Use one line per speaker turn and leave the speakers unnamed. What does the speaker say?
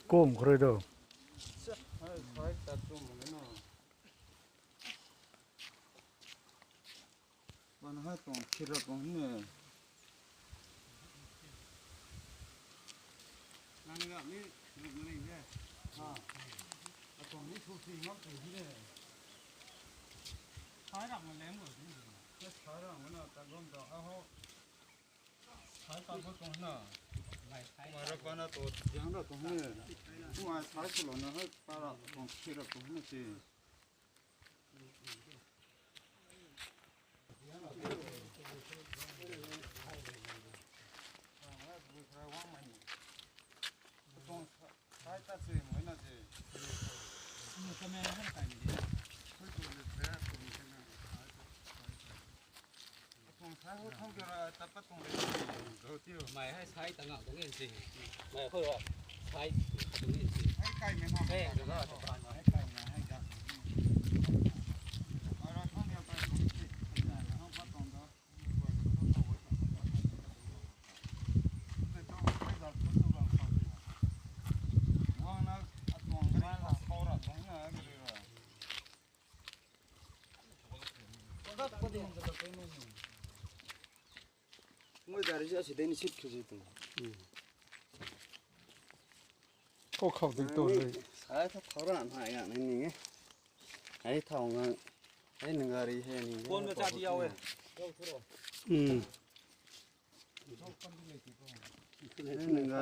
꼼 그래도
만 하동 키라고 했네. 나는 미 누구인데? 아, 동 미 소시 막 되네. 사람은 내면 그 사람은 따건도 아호. 살다고 또 하나. 말아봐나 또 양도 또 하네. 그만 살수로는 할 따라 동 키라고 했지.
mày hay sai tao ngạo cũng yên gì mày thôi rồi sai cũng yên gì thế được rồi
뭐 다르지 않지 되니 시켜지도.
꼭 하고 또
아, 다 털어 안 하야. 아니. 아이 타오가 아이 능가리 해니.
con cha đi đâu ấy
능가